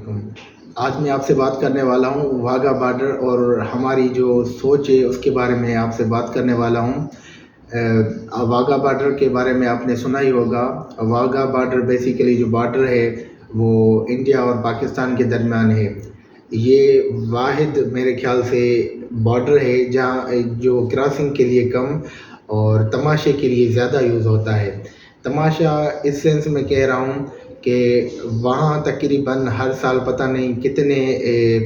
علیکم۔ آج میں آپ سے بات کرنے والا ہوں واہگہ بارڈر اور ہماری جو سوچ ہے اس کے بارے میں آپ سے بات کرنے والا ہوں۔ واہگہ بارڈر کے بارے میں آپ نے سنا ہی ہوگا۔ واہگہ بارڈر بیسیکلی جو بارڈر ہے وہ انڈیا اور پاکستان کے درمیان ہے۔ یہ واحد میرے خیال سے بارڈر ہے جہاں جو کراسنگ کے لیے کم اور تماشے کے لیے زیادہ یوز ہوتا ہے۔ تماشا اس سینس میں کہہ رہا ہوں کہ وہاں تقریباً ہر سال پتہ نہیں کتنے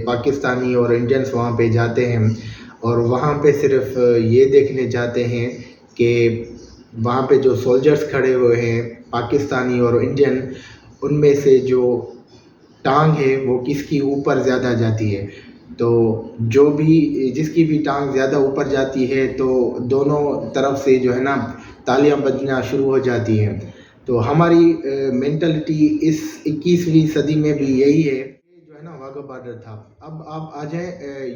پاکستانی اور انڈینس وہاں پہ جاتے ہیں، اور وہاں پہ صرف یہ دیکھنے جاتے ہیں کہ وہاں پہ جو سولجرز کھڑے ہوئے ہیں پاکستانی اور انڈین، ان میں سے جو ٹانگ ہے وہ کس کی اوپر زیادہ جاتی ہے۔ تو جو بھی جس کی بھی ٹانگ زیادہ اوپر جاتی ہے تو دونوں طرف سے جو ہے نا تالیاں بجنا شروع ہو جاتی ہیں۔ تو ہماری مینٹلٹی اس 21ویں صدی میں بھی یہی ہے، جو ہے نا واہگہ بارڈر تھا۔ اب آپ آ جائیں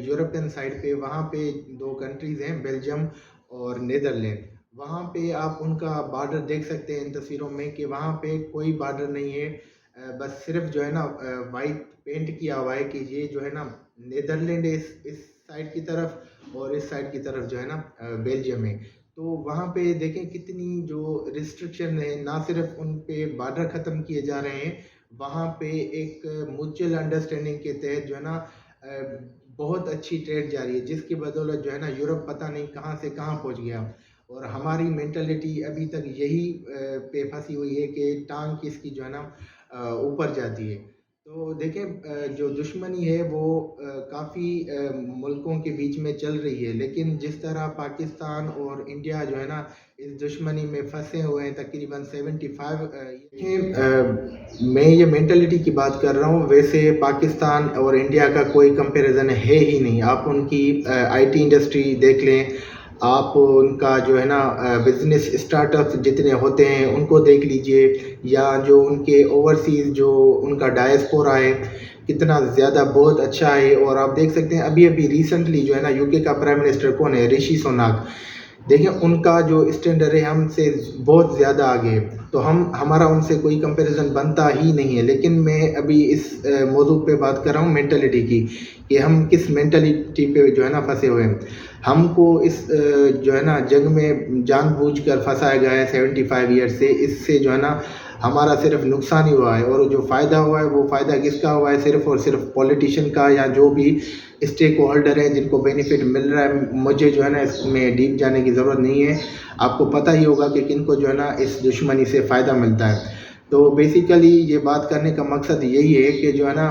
یورپین سائڈ پہ، وہاں پہ دو کنٹریز ہیں بیلجیم اور نیدرلینڈ۔ وہاں پہ آپ ان کا بارڈر دیکھ سکتے ہیں ان تصویروں میں کہ وہاں پہ کوئی بارڈر نہیں ہے، بس صرف جو ہے نا وائٹ پینٹ کیا ہوا ہے کہ یہ جو ہے نا نیدرلینڈ ہے اس سائڈ کی طرف، اور اس سائڈ کی طرف جو ہے نا بیلجیم ہے۔ تو وہاں پہ دیکھیں کتنی جو ریسٹرکشن ہے، نہ صرف ان پہ بارڈر ختم کیے جا رہے ہیں، وہاں پہ ایک میوچل انڈرسٹینڈنگ کے تحت جو ہے نا بہت اچھی ٹریڈ جاری ہے، جس کی بدولت جو ہے نا یورپ پتہ نہیں کہاں سے کہاں پہنچ گیا، اور ہماری مینٹلٹی ابھی تک یہی پہ پھنسی ہوئی ہے کہ ٹانگ کس کی جو ہے نا اوپر جاتی ہے۔ تو دیکھیں جو دشمنی ہے وہ کافی ملکوں کے بیچ میں چل رہی ہے، لیکن جس طرح پاکستان اور انڈیا جو ہے نا اس دشمنی میں پھنسے ہوئے ہیں تقریباً 75، میں یہ مینٹلٹی کی بات کر رہا ہوں، ویسے پاکستان اور انڈیا کا کوئی کمپیریزن ہے ہی نہیں۔ آپ ان کی آئی ٹی انڈسٹری دیکھ لیں، آپ ان کا جو ہے نا بزنس اسٹارٹ اپ جتنے ہوتے ہیں ان کو دیکھ لیجئے، یا جو ان کے اوورسیز جو ان کا ڈائسپورا ہے کتنا زیادہ بہت اچھا ہے۔ اور آپ دیکھ سکتے ہیں ابھی ریسنٹلی جو ہے نا یو کے کا پرائم منسٹر کون ہے؟ رشی سوناک۔ دیکھیں ان کا جو اسٹینڈرڈ ہے ہم سے بہت زیادہ آگے ہے، تو ہمارا ان سے کوئی کمپیریزن بنتا ہی نہیں ہے۔ لیکن میں ابھی اس موضوع پہ بات کر رہا ہوں مینٹلٹی کی، کہ ہم کس مینٹلٹی پہ جو ہے نا پھنسے ہوئے ہیں۔ ہم کو اس جو ہے نا جنگ میں جان بوجھ کر پھنسایا گیا ہے 75 ایئر سے، اس سے جو ہے نا ہمارا صرف نقصان ہی ہوا ہے، اور جو فائدہ ہوا ہے وہ فائدہ کس کا ہوا ہے؟ صرف اور صرف پولیٹیشین کا، یا جو بھی اسٹیک ہولڈر ہیں جن کو بینیفٹ مل رہا ہے۔ مجھے جو ہے نا اس میں ڈیپ جانے کی ضرورت نہیں ہے، آپ کو پتہ ہی ہوگا کہ کن کو جو ہے نا اس دشمنی سے فائدہ ملتا ہے۔ تو بیسیکلی یہ بات کرنے کا مقصد یہی ہے کہ جو ہے نا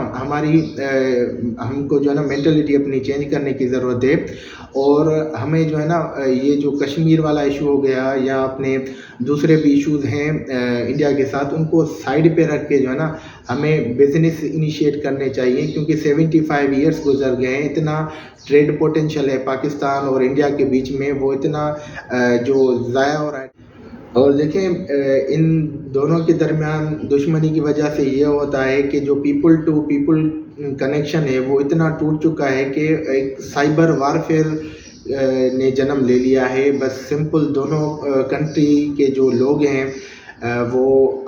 ہم کو جو ہے نا مینٹلٹی اپنی چینج کرنے کی ضرورت ہے، اور ہمیں جو ہے نا یہ جو کشمیر والا ایشو ہو گیا یا اپنے دوسرے بھی ایشوز ہیں انڈیا کے ساتھ، ان کو سائڈ پہ رکھ کے جو ہے نا ہمیں بزنس انیشیٹ کرنے چاہیے، کیونکہ 75 ایئرس گزر گئے ہیں، اتنا ٹریڈ پوٹینشیل ہے پاکستان اور انڈیا کے بیچ میں، وہ اتنا جو ضائع ہو رہا ہے۔ اور دیکھیں ان دونوں کے درمیان دشمنی کی وجہ سے یہ ہوتا ہے کہ جو پیپل ٹو پیپل کنیکشن ہے وہ اتنا ٹوٹ چکا ہے کہ ایک سائبر وارفیئر نے جنم لے لیا ہے۔ بس سمپل دونوں کنٹری کے جو لوگ ہیں وہ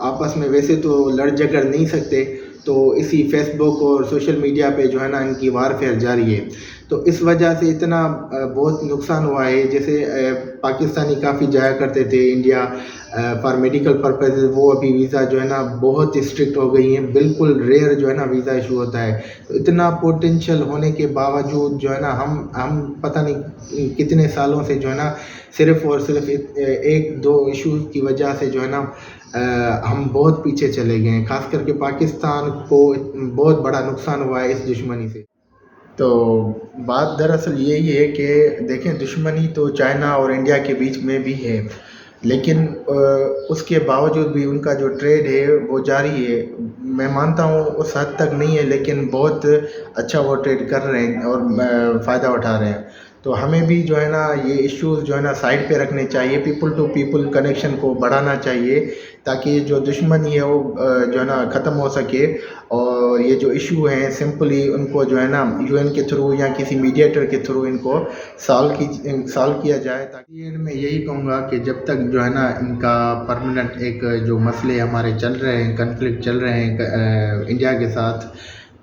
آپس میں ویسے تو لڑ جھگڑ نہیں سکتے، تو اسی فیس بک اور سوشل میڈیا پہ جو ہے نا ان کی وارفیئر جاری ہے۔ تو اس وجہ سے اتنا بہت نقصان ہوا ہے۔ جیسے پاکستانی کافی جایا کرتے تھے انڈیا فار میڈیکل پرپز، وہ ابھی ویزا جو ہے نا بہت اسٹرکٹ ہو گئی ہیں، بالکل ریئر جو ہے نا ویزا ایشو ہوتا ہے۔ تو اتنا پوٹینشیل ہونے کے باوجود جو ہے نا ہم پتہ نہیں کتنے سالوں سے جو ہے نا صرف اور صرف ایک دو ایشوز کی وجہ سے جو ہے نا ہم بہت پیچھے چلے گئے ہیں، خاص کر کے پاکستان کو بہت بڑا نقصان ہوا ہے اس دشمنی سے۔ تو بات دراصل یہی ہے کہ دیکھیں دشمنی تو چائنا اور انڈیا کے بیچ میں بھی ہے، لیکن اس کے باوجود بھی ان کا جو ٹریڈ ہے وہ جاری ہے۔ میں مانتا ہوں اس حد تک نہیں ہے، لیکن بہت اچھا وہ ٹریڈ کر رہے ہیں اور فائدہ اٹھا رہے ہیں۔ تو ہمیں بھی جو ہے نا یہ ایشوز جو ہے نا سائڈ پہ رکھنے چاہیے، پیپل ٹو پیپل کنیکشن کو بڑھانا چاہیے، تاکہ جو دشمنی ہے وہ جو ہے نا ختم ہو سکے، اور یہ جو ایشو ہیں سمپلی ان کو جو ہے نا یو این کے تھرو یا کسی میڈیٹر کے تھرو ان کو سالو کیا جائے۔ تاکہ میں یہی کہوں گا کہ جب تک جو ہے نا ان کا پرماننٹ ایک جو مسئلے ہمارے چل رہے ہیں، کنفلکٹ چل رہے ہیں انڈیا کے ساتھ،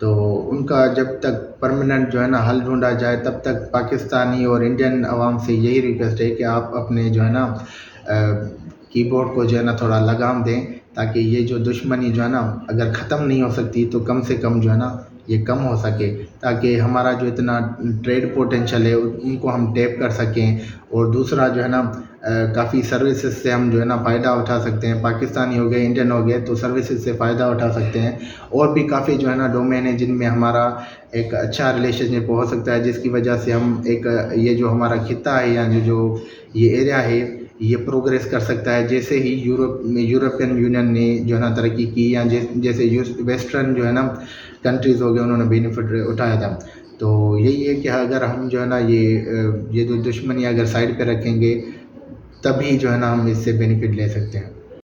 تو ان کا جب تک پرماننٹ جو ہے نا حل ڈھونڈا جائے تب تک پاکستانی اور انڈین عوام سے یہی ریکویسٹ ہے کہ آپ اپنے جو ہے نا کی بورڈ کو جو ہے نا تھوڑا لگام دیں، تاکہ یہ جو دشمنی جو ہے نا اگر ختم نہیں ہو سکتی تو کم سے کم جو ہے نا یہ کم ہو سکے، تاکہ ہمارا جو اتنا ٹریڈ پوٹینشیل ہے ان کو ہم ٹیپ کر سکیں، اور دوسرا جو ہے نا کافی سروسز سے ہم جو ہے نا فائدہ اٹھا سکتے ہیں، پاکستانی ہو گئے انڈین ہو گئے تو سروسز سے فائدہ اٹھا سکتے ہیں، اور بھی کافی جو ہے نا ڈومین ہے جن میں ہمارا ایک اچھا ریلیشن شپ ہو سکتا ہے، جس کی وجہ سے ہم ایک یہ جو ہمارا خطہ ہے یا جو یہ ایریا ہے یہ پروگریس کر سکتا ہے، جیسے ہی یورپین یونین نے جو ہے نا ترقی کی، یا جیسے ویسٹرن جو ہے نا کنٹریز ہو گئے انہوں نے بینیفٹ اٹھایا تھا۔ تو یہی ہے کہ اگر ہم جو ہے نا یہ جو دشمنی اگر سائڈ پہ رکھیں گے تبھی جو ہے نا ہم اس سے بینیفٹ لے سکتے ہیں۔